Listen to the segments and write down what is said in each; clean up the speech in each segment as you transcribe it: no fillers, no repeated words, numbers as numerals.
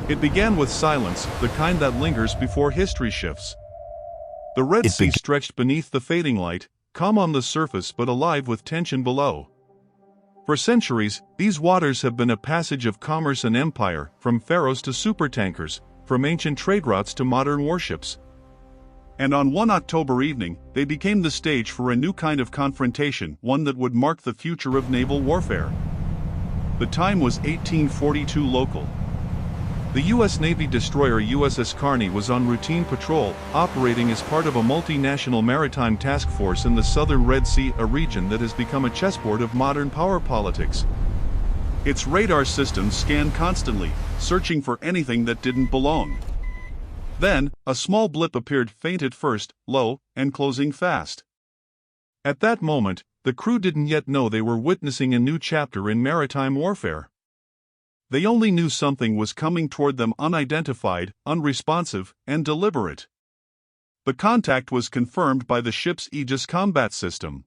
It began with silence, the kind that lingers before history shifts. The Red Sea stretched beneath the fading light, calm on the surface but alive with tension below. For centuries, these waters have been a passage of commerce and empire, from pharaohs to supertankers, from ancient trade routes to modern warships. And on one October evening, they became the stage for a new kind of confrontation, one that would mark the future of naval warfare. The time was 1842 local. The U.S. Navy destroyer USS Carney was on routine patrol, operating as part of a multinational maritime task force in the southern Red Sea, a region that has become a chessboard of modern power politics. Its radar systems scanned constantly, searching for anything that didn't belong. Then, a small blip appeared, faint at first, low, and closing fast. At that moment, the crew didn't yet know they were witnessing a new chapter in maritime warfare. They only knew something was coming toward them, unidentified, unresponsive, and deliberate. The contact was confirmed by the ship's Aegis combat system.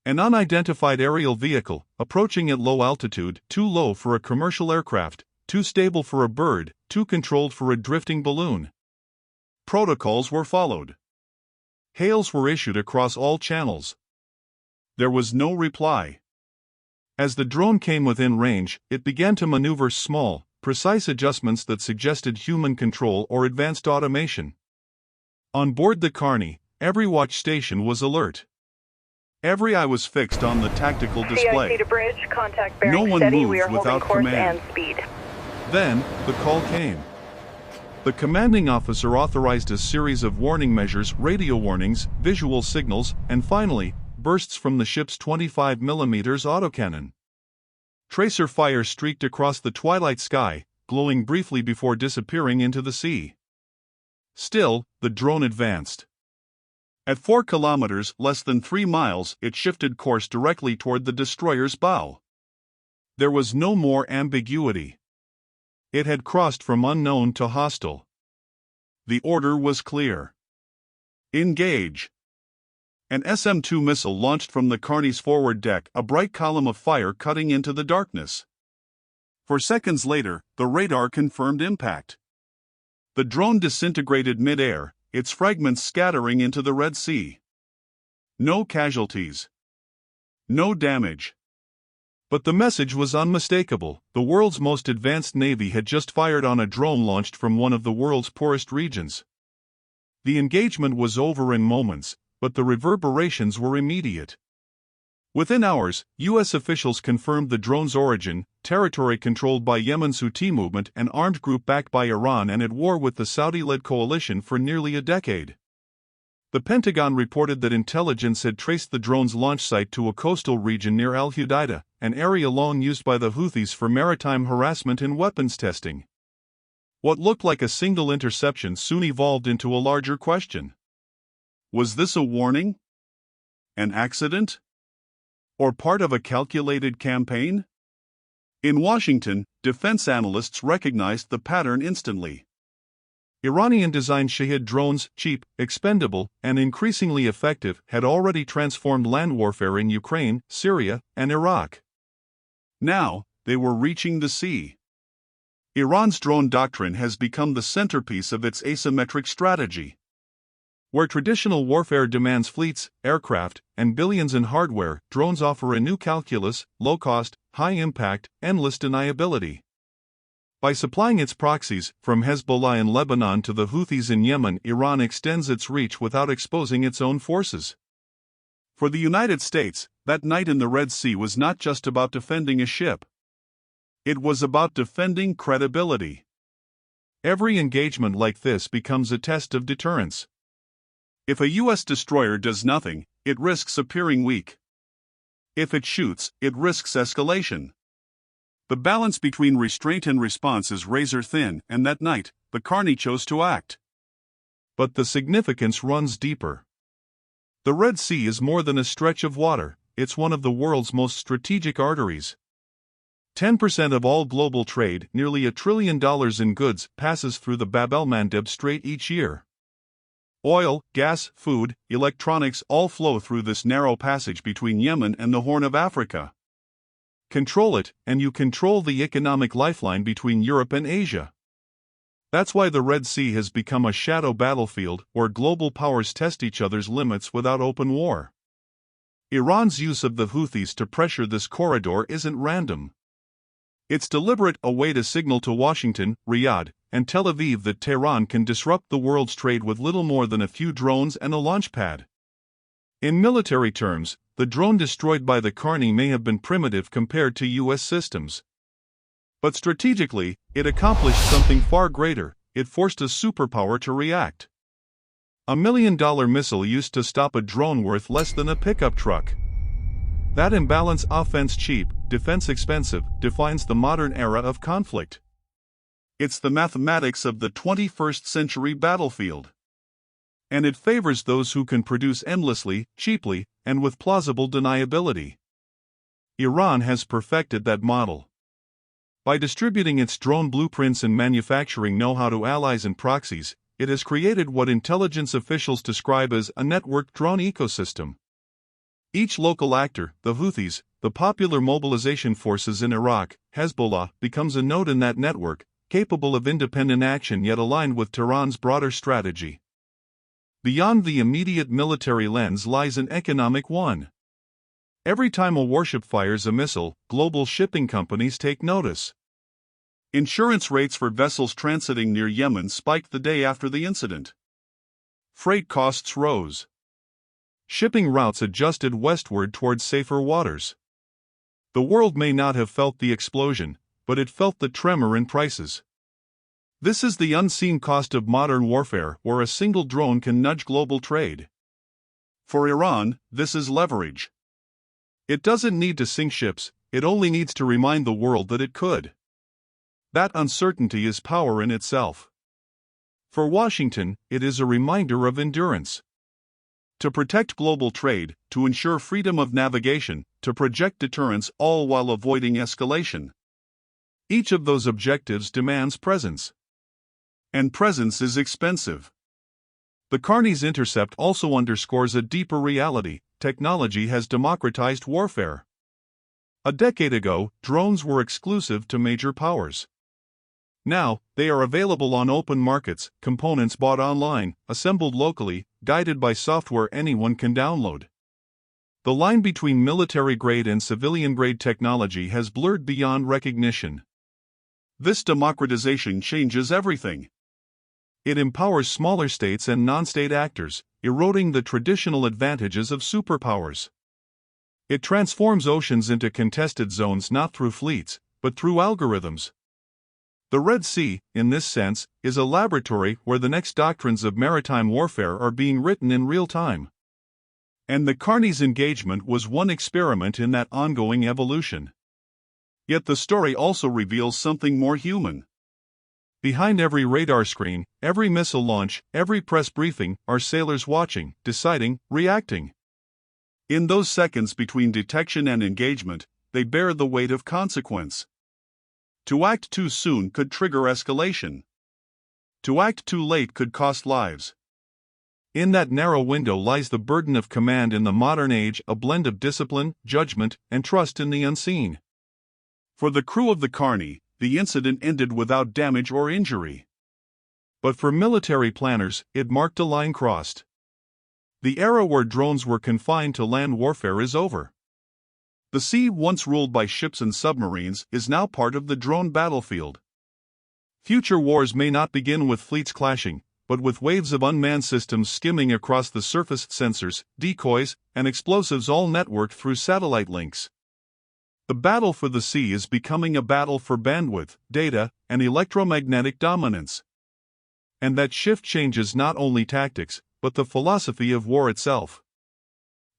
An unidentified aerial vehicle, approaching at low altitude, too low for a commercial aircraft, too stable for a bird, too controlled for a drifting balloon. Protocols were followed. Hails were issued across all channels. There was no reply. As the drone came within range, it began to maneuver small, precise adjustments that suggested human control or advanced automation. On board the Carney, every watch station was alert. Every eye was fixed on the tactical display. CIC to bridge, contact bearing No one steady. moved We are without holding course command. and speed. Then, the call came. The commanding officer authorized a series of warning measures, radio warnings, visual signals, and finally, bursts from the ship's 25mm autocannon. Tracer fire streaked across the twilight sky, glowing briefly before disappearing into the sea. Still, the drone advanced. At 4 kilometers, less than 3 miles, it shifted course directly toward the destroyer's bow. There was no more ambiguity. It had crossed from unknown to hostile. The order was clear. Engage. An SM-2 missile launched from the Carney's forward deck, a bright column of fire cutting into the darkness. For seconds later, the radar confirmed impact. The drone disintegrated mid-air, its fragments scattering into the Red Sea. No casualties. No damage. But the message was unmistakable. The world's most advanced navy had just fired on a drone launched from one of the world's poorest regions. The engagement was over in moments, but the reverberations were immediate. Within hours, U.S. officials confirmed the drone's origin: territory controlled by Yemen's Houthi movement, an armed group backed by Iran and at war with the Saudi-led coalition for nearly a decade. The Pentagon reported that intelligence had traced the drone's launch site to a coastal region near Al-Hudaydah, an area long used by the Houthis for maritime harassment and weapons testing. What looked like a single interception soon evolved into a larger question. Was this a warning? An accident? Or part of a calculated campaign? In Washington, defense analysts recognized the pattern instantly. Iranian-designed Shahed drones, cheap, expendable, and increasingly effective, had already transformed land warfare in Ukraine, Syria, and Iraq. Now, they were reaching the sea. Iran's drone doctrine has become the centerpiece of its asymmetric strategy. Where traditional warfare demands fleets, aircraft, and billions in hardware, drones offer a new calculus: low cost, high impact, endless deniability. By supplying its proxies, from Hezbollah in Lebanon to the Houthis in Yemen, Iran extends its reach without exposing its own forces. For the United States, that night in the Red Sea was not just about defending a ship. It was about defending credibility. Every engagement like this becomes a test of deterrence. If a U.S. destroyer does nothing, it risks appearing weak. If it shoots, it risks escalation. The balance between restraint and response is razor thin, and that night, the Carney chose to act. But the significance runs deeper. The Red Sea is more than a stretch of water, it's one of the world's most strategic arteries. 10% of all global trade, nearly $1 trillion in goods, passes through the Bab el-Mandeb Strait each year. Oil, gas, food, electronics all flow through this narrow passage between Yemen and the Horn of Africa. Control it, and you control the economic lifeline between Europe and Asia. That's why the Red Sea has become a shadow battlefield where global powers test each other's limits without open war. Iran's use of the Houthis to pressure this corridor isn't random. It's deliberate, a way to signal to Washington, Riyadh, and Tel Aviv that Tehran can disrupt the world's trade with little more than a few drones and a launch pad. In military terms, the drone destroyed by the Karni may have been primitive compared to U.S. systems. But strategically, it accomplished something far greater. It forced a superpower to react. $1 million missile used to stop a drone worth less than a pickup truck. That imbalance, offense cheap, defense expensive, defines the modern era of conflict. It's the mathematics of the 21st century battlefield. And it favors those who can produce endlessly, cheaply, and with plausible deniability. Iran has perfected that model. By distributing its drone blueprints and manufacturing know-how to allies and proxies, it has created what intelligence officials describe as a networked drone ecosystem. Each local actor, the Houthis, the popular mobilization forces in Iraq, Hezbollah, becomes a node in that network, capable of independent action yet aligned with Tehran's broader strategy. Beyond the immediate military lens lies an economic one. Every time a warship fires a missile, global shipping companies take notice. Insurance rates for vessels transiting near Yemen spiked the day after the incident. Freight costs rose. Shipping routes adjusted westward towards safer waters. The world may not have felt the explosion, but it felt the tremor in prices. This is the unseen cost of modern warfare, where a single drone can nudge global trade. For Iran, this is leverage. It doesn't need to sink ships, it only needs to remind the world that it could. That uncertainty is power in itself. For Washington, it is a reminder of endurance. To protect global trade, to ensure freedom of navigation, to project deterrence, all while avoiding escalation. Each of those objectives demands presence. And presence is expensive. The Karni's intercept also underscores a deeper reality: technology has democratized warfare. A decade ago, drones were exclusive to major powers. Now, they are available on open markets, components bought online, assembled locally, guided by software anyone can download. The line between military-grade and civilian-grade technology has blurred beyond recognition. This democratization changes everything. It empowers smaller states and non-state actors, eroding the traditional advantages of superpowers. It transforms oceans into contested zones not through fleets, but through algorithms. The Red Sea, in this sense, is a laboratory where the next doctrines of maritime warfare are being written in real time. And the Karni's engagement was one experiment in that ongoing evolution. Yet the story also reveals something more human. Behind every radar screen, every missile launch, every press briefing, are sailors watching, deciding, reacting. In those seconds between detection and engagement, they bear the weight of consequence. To act too soon could trigger escalation. To act too late could cost lives. In that narrow window lies the burden of command in the modern age, a blend of discipline, judgment, and trust in the unseen. For the crew of the Karni, the incident ended without damage or injury. But for military planners, it marked a line crossed. The era where drones were confined to land warfare is over. The sea, once ruled by ships and submarines, is now part of the drone battlefield. Future wars may not begin with fleets clashing, but with waves of unmanned systems skimming across the surface, sensors, decoys, and explosives all networked through satellite links. The battle for the sea is becoming a battle for bandwidth, data, and electromagnetic dominance. And that shift changes not only tactics, but the philosophy of war itself.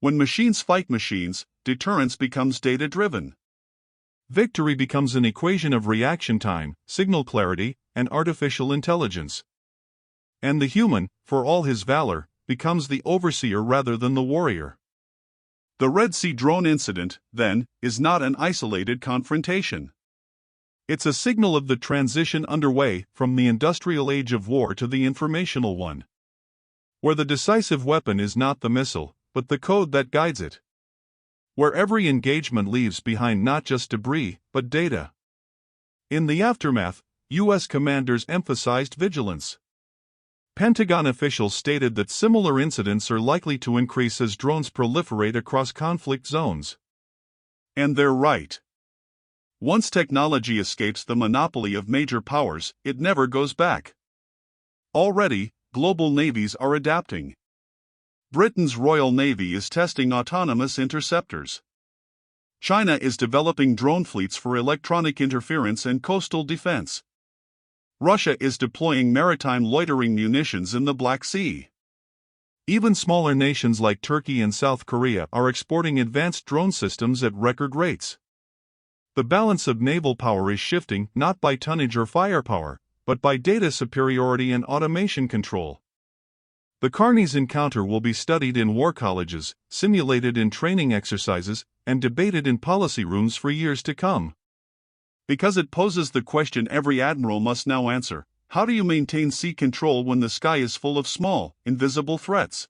When machines fight machines, deterrence becomes data-driven. Victory becomes an equation of reaction time, signal clarity, and artificial intelligence. And the human, for all his valor, becomes the overseer rather than the warrior. The Red Sea drone incident, then, is not an isolated confrontation. It's a signal of the transition underway from the industrial age of war to the informational one, where the decisive weapon is not the missile, but the code that guides it. Where every engagement leaves behind not just debris, but data. In the aftermath, U.S. commanders emphasized vigilance. Pentagon officials stated that similar incidents are likely to increase as drones proliferate across conflict zones. And they're right. Once technology escapes the monopoly of major powers, it never goes back. Already, global navies are adapting. Britain's Royal Navy is testing autonomous interceptors. China is developing drone fleets for electronic interference and coastal defense. Russia is deploying maritime loitering munitions in the Black Sea. Even smaller nations like Turkey and South Korea are exporting advanced drone systems at record rates. The balance of naval power is shifting not by tonnage or firepower, but by data superiority and automation control. The Carney's encounter will be studied in war colleges, simulated in training exercises, and debated in policy rooms for years to come. Because it poses the question every admiral must now answer: how do you maintain sea control when the sky is full of small, invisible threats?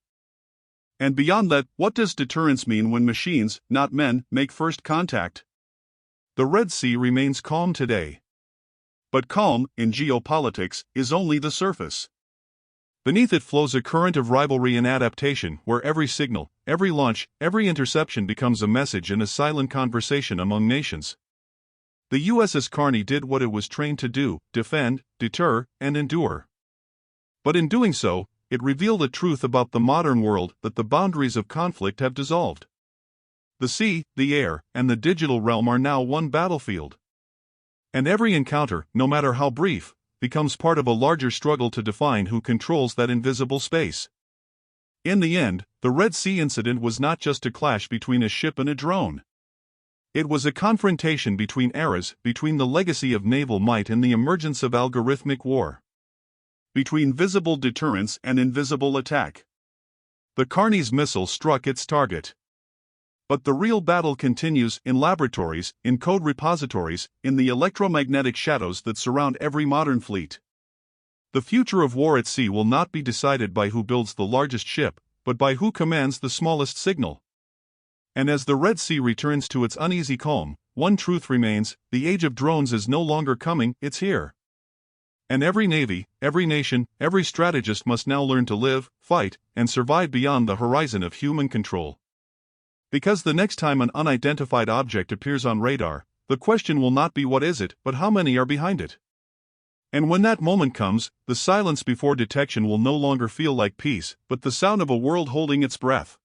And beyond that, what does deterrence mean when machines, not men, make first contact? The Red Sea remains calm today. But calm, in geopolitics, is only the surface. Beneath it flows a current of rivalry and adaptation where every signal, every launch, every interception becomes a message and a silent conversation among nations. The USS Carney did what it was trained to do: defend, deter, and endure. But in doing so, it revealed a truth about the modern world: that the boundaries of conflict have dissolved. The sea, the air, and the digital realm are now one battlefield. And every encounter, no matter how brief, becomes part of a larger struggle to define who controls that invisible space. In the end, the Red Sea incident was not just a clash between a ship and a drone. It was a confrontation between eras, between the legacy of naval might and the emergence of algorithmic war. Between visible deterrence and invisible attack. The Carney's missile struck its target. But the real battle continues in laboratories, in code repositories, in the electromagnetic shadows that surround every modern fleet. The future of war at sea will not be decided by who builds the largest ship, but by who commands the smallest signal. And as the Red Sea returns to its uneasy calm, one truth remains: the age of drones is no longer coming, it's here. And every navy, every nation, every strategist must now learn to live, fight, and survive beyond the horizon of human control. Because the next time an unidentified object appears on radar, the question will not be what is it, but how many are behind it. And when that moment comes, the silence before detection will no longer feel like peace, but the sound of a world holding its breath.